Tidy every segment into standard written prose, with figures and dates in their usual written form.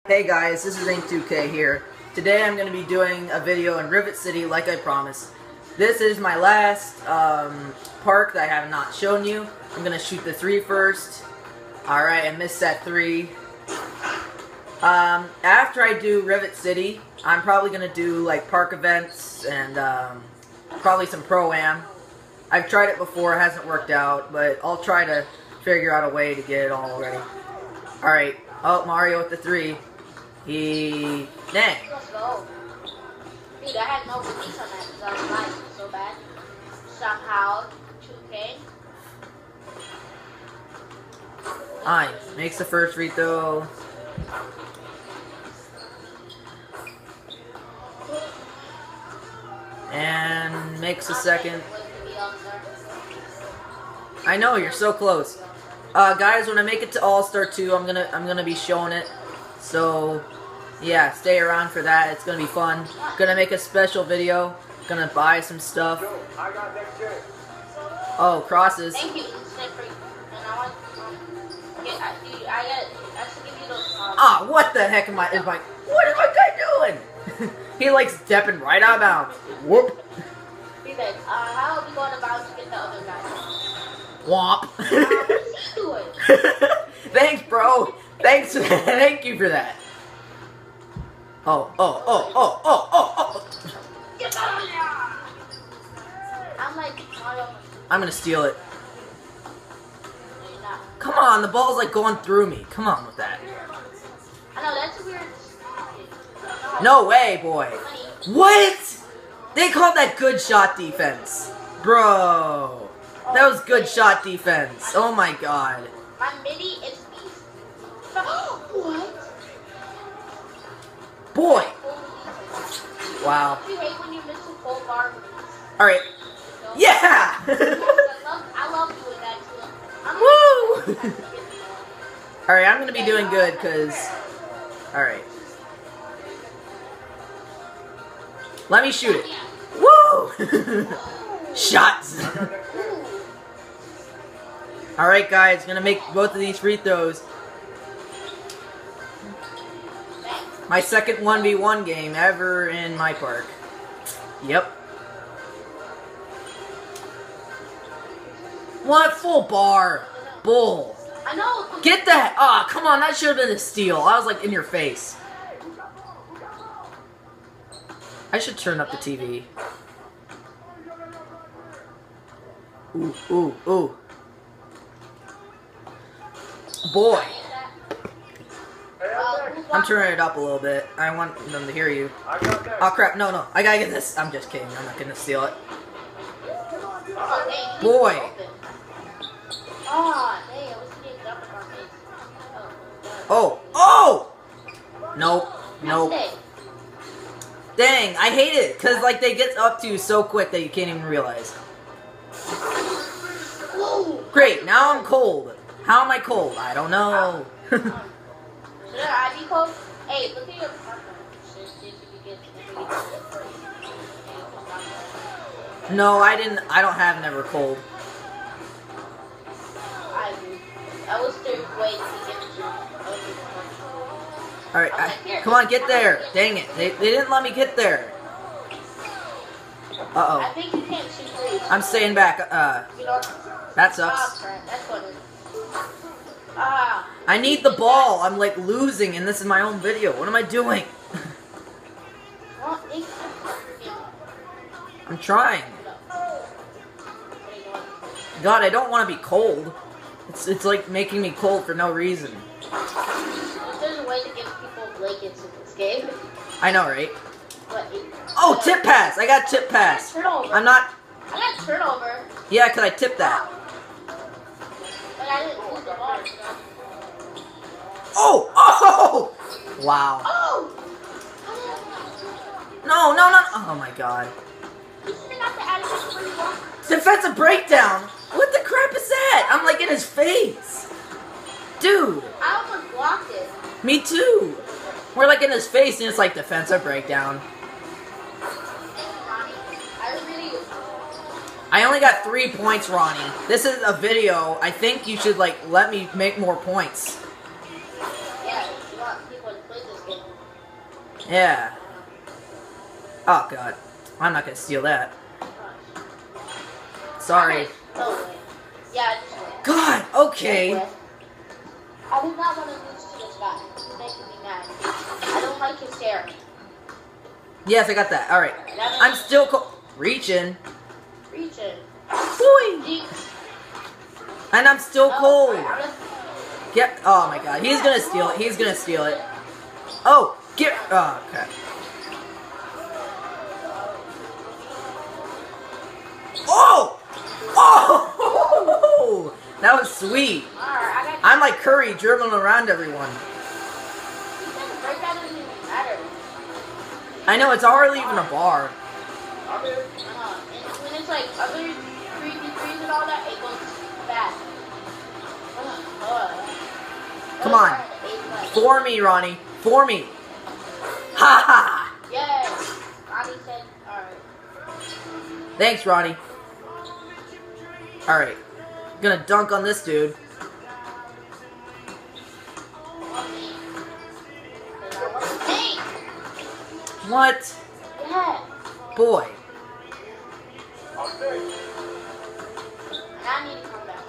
Hey guys, this is Ring2K here. Today I'm going to be doing a video in Rivet City like I promised. This is my last park that I have not shown you. I'm going to shoot the 3 first. Alright, I missed that 3. After I do Rivet City, I'm probably going to do like park events and probably some Pro-Am. I've tried it before, it hasn't worked out, but I'll try to figure out a way to get it all ready. Alright, oh, Mario with the 3. Dang. Let's go. Dude, I had no release on that because I was lying so bad. Somehow, 2K. Alright, makes the first free throw. And makes the second. I know, you're so close. Guys, when I make it to All-Star 2, I'm gonna be showing it. So, yeah, stay around for that. It's gonna be fun. Gonna make a special video. Gonna buy some stuff. Oh, crosses. Thank you. And I want I should give you those. Ah, what the heck what is my guy doing? He likes stepping right out of bounds. Whoop. He's like, how are we going about to get the other guy? Womp. What's he doing? Thanks, bro. Thanks. Thank you for that. Oh. Get out of here! I'm like, I'm gonna steal it. no, you're not. Come on, the ball's like going through me. Come on with that. I know, that's a weird. No way, boy. What? They called that good shot defense. Bro. That was good shot defense. Oh my god. My mini is beast. What? Boy. Wow. You hate when you miss a full bar. Alright. Yeah! I love doing that too. Woo! Alright, I'm gonna be doing good because. Alright. Let me shoot it. Woo! Shots! Alright guys, gonna make both of these free throws. My second 1v1 game ever in Mypark. Yep. What? Full bar. Bull. I know. Get that! Ah, oh, come on, that should have been a steal. I was like in your face. I should turn up the TV. Ooh. Boy. I'm turning it up a little bit. I want them to hear you. Oh crap, no. I gotta get this. I'm just kidding. I'm not gonna steal it. Boy. Oh! Nope. Dang, I hate it, because like they get up to you so quick that you can't even realize. Great, now I'm cold. How am I cold? I don't know. Should I be cold? Hey, look at your partner. No, I don't have never cold. I was there waiting to get to. Alright, come on, get there. Dang it, they didn't let me get there. Uh-oh. I think you can't shoot threes. I'm staying back, You know, that sucks. that's what it is. I need the ball. I'm like losing and this is my own video. What am I doing? I'm trying. God, I don't want to be cold. It's like making me cold for no reason. There's a way to give people blankets in this game. I know, right? Oh, tip pass! I got tip pass. I'm not. I got turnover. Yeah, cause I tipped that. But I didn't lose the ball. Oh! Wow. Oh! No. Oh my god. Defensive breakdown. What the crap is that? I'm like in his face. Dude. I almost blocked it. Me too. We're like in his face and it's like defensive breakdown. I only got 3 points, Ronnie. This is a video. I think you should like let me make more points. Yeah, you want people to play this Yeah. Oh god. I'm not gonna steal that. Sorry. No way. Yeah, just win. God, okay. I did not want to lose to this guy. He's making me mad. I don't like his hair. Yes, I got that. Alright. I'm still reaching. Reaching. Boy. And I'm still cold. Get. Oh my god. He's gonna steal it. He's gonna steal it. Oh, get. Oh, okay. Oh! Oh! That was sweet. I'm like Curry dribbling around everyone. I know, it's hardly even a bar. And when it's like other 3v3s and all that, it goes fast. Come on. For me, Ronnie. For me. Ha ha! Yes. Ronnie said, alright. Thanks, Ronnie. Alright. Gonna dunk on this dude. What? Yeah. Boy. I need to come back.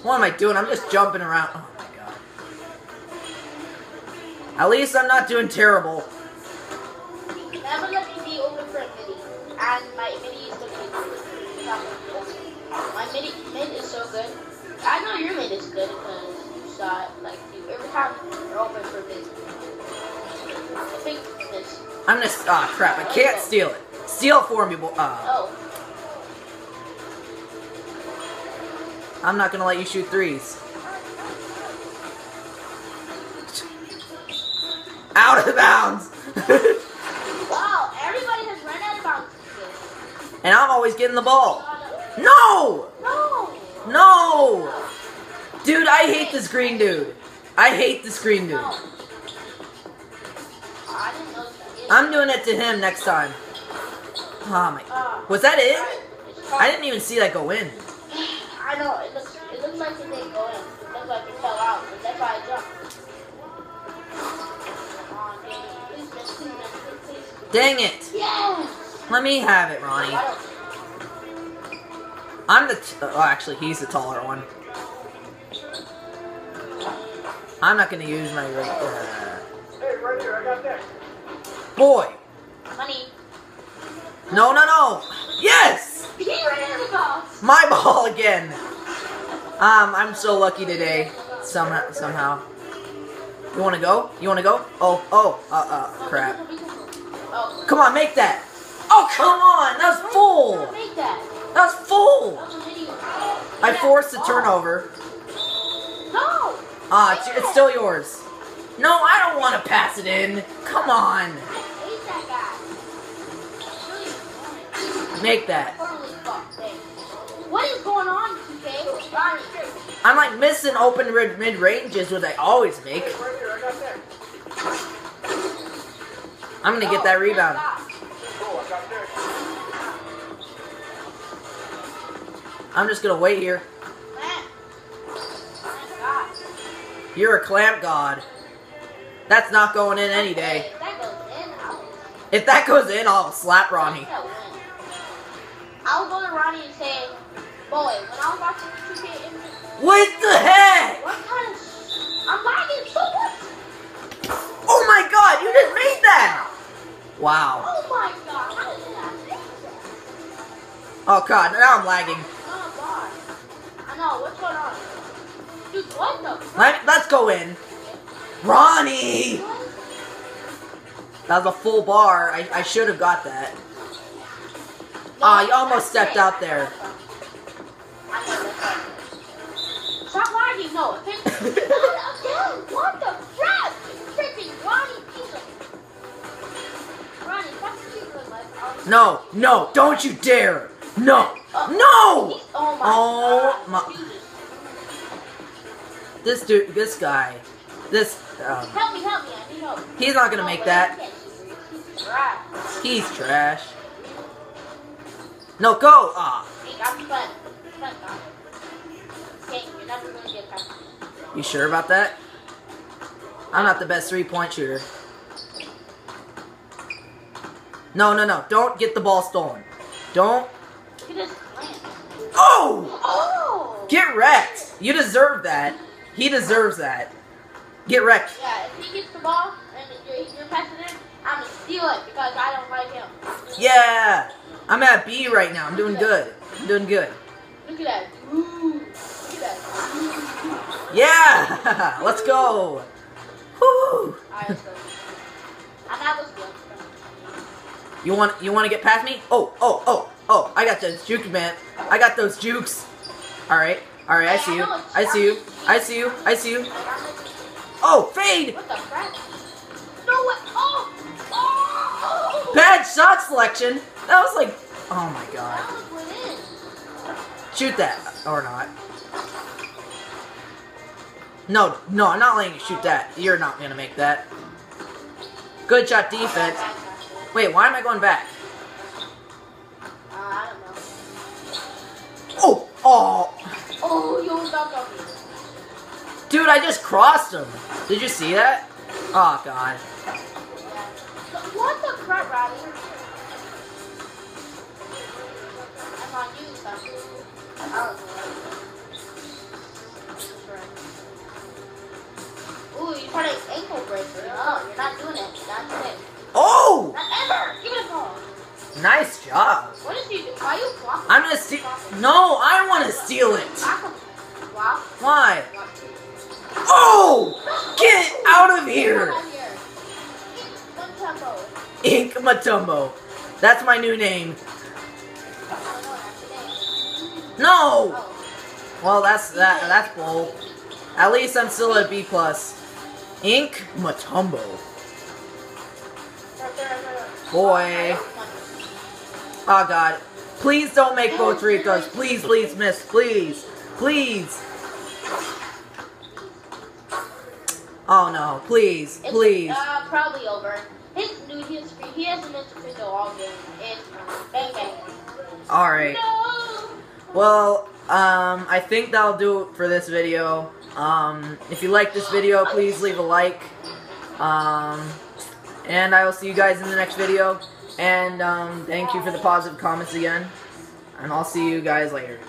What am I doing? I'm just jumping around. Oh my god. At least I'm not doing terrible. Never let me be open for a midi. And my midi is looking good. My mid is so good. I know your mid is good because you saw it. Like, every time you're open for mid. I think this. I'm gonna. Ah, crap. I can't steal it. Steal it for me, boy. Oh. I'm not gonna let you shoot threes. Out of bounds! Wow, everybody has run out of bounds. And I'm always getting the ball. No! No! No! Dude, I hate this green dude. I hate this green dude. No. I didn't know that. I'm doing it to him next time. Oh my. Was that it? I didn't even see that go in. I know, it looks like it didn't go in. It looks like it fell out, but that's why I jumped. Dang it. Yes! Let me have it, Ronnie. I'm the. Oh, actually, he's the taller one. I'm not gonna use my right. Hey, right here, I got that. Boy. Money. No, no, no. Yes. He ran the ball. My ball again. I'm so lucky today. Somehow. You wanna go? You wanna go? Crap. Oh. Come on, make that. Oh, come on. That was full. Make that. That was full. That was a video. I forced the turnover. No. It's still yours. No, I don't want to pass it in. Come on. I hate that guy. Really Make that. totally fucked thing. What is going on, TK? Ronnie. I'm like missing open mid ranges, which I always make. Hey, right here, I got that. I'm gonna get that rebound. Oh, I got that. I'm just gonna wait here. God. You're a clamp god. That's not going in any day. If that goes in, If that goes in, I'll slap Ronnie. I'll go to Ronnie and say, boy, when I was watching the 2K image, What the heck? what kind of I'm lagging so much. Oh my god, you just made that! Wow. Oh my god, how did I fix that? Oh god, now I'm lagging. Oh god. I know, what's going on? Dude, what the fuck? Let's go in. Ronnie! That was a full bar. I should have got that. You almost stepped out there. I know that's right. Stop lagging, no. Again, what the crap? Freaking Ronnie piece of... Ronnie, stop cheating like... No, don't you dare! No! No! Oh my god. This dude, this guy, Help me, I need help. he's not gonna make that. He's trash. He's trash. No, go! Hey, got me fun. Okay, you're never gonna get past me. You sure about that? I'm not the best three-point shooter. No, no, no. Don't get the ball stolen. Don't. Look at this plant. Oh! Oh! Get wrecked. You deserve that. He deserves that. Get wrecked. Yeah, if he gets the ball and you're passing it, I'm gonna steal it because I don't like him. Yeah. I'm at B right now. I'm doing good. I'm doing good. Look at that. Ooh. Look at that. Yeah. Let's go. Woo. Alright, let's go. I'm out of steal. You want to get past me? Oh, I got those jukes, man. I got those jukes. Alright, I see you. I see you. I see you. I see you. Oh, fade! What the crap? No way! Oh! Oh! Bad shot selection. That was like, oh my god. That was within. Shoot that. Or not. No, I'm not letting you shoot that. You're not gonna make that. Good shot defense. Wait, why am I going back? I don't know. Oh! Oh, you dunked on me. Dude, I just crossed him. Did you see that? Oh, God. Yeah. What the crap, Roddy? I'm on you, son. Ooh, you tried an ankle breaker. No, you're not doing it. Not today. Oh! Not ever! Give it a ball. Nice job. What is he doing? Why are you blocking? I'm gonna steal. No, I want to steal it. Wow. Why? Oh! Get out of here! Ink Matumbo. That's my new name. No! Well, that's bull. At least I'm still at B+. Ink Matumbo. Boy. Oh, God. Please don't make both free throws. Please, please, miss. Please. Please. Oh, no. Please. Please. It's probably over. He hasn't missed a free throw all game. It's bang, bang. Alright. No! Well, I think that'll do it for this video. If you like this video, please leave a like. And I will see you guys in the next video. And, thank you for the positive comments again. And I'll see you guys later.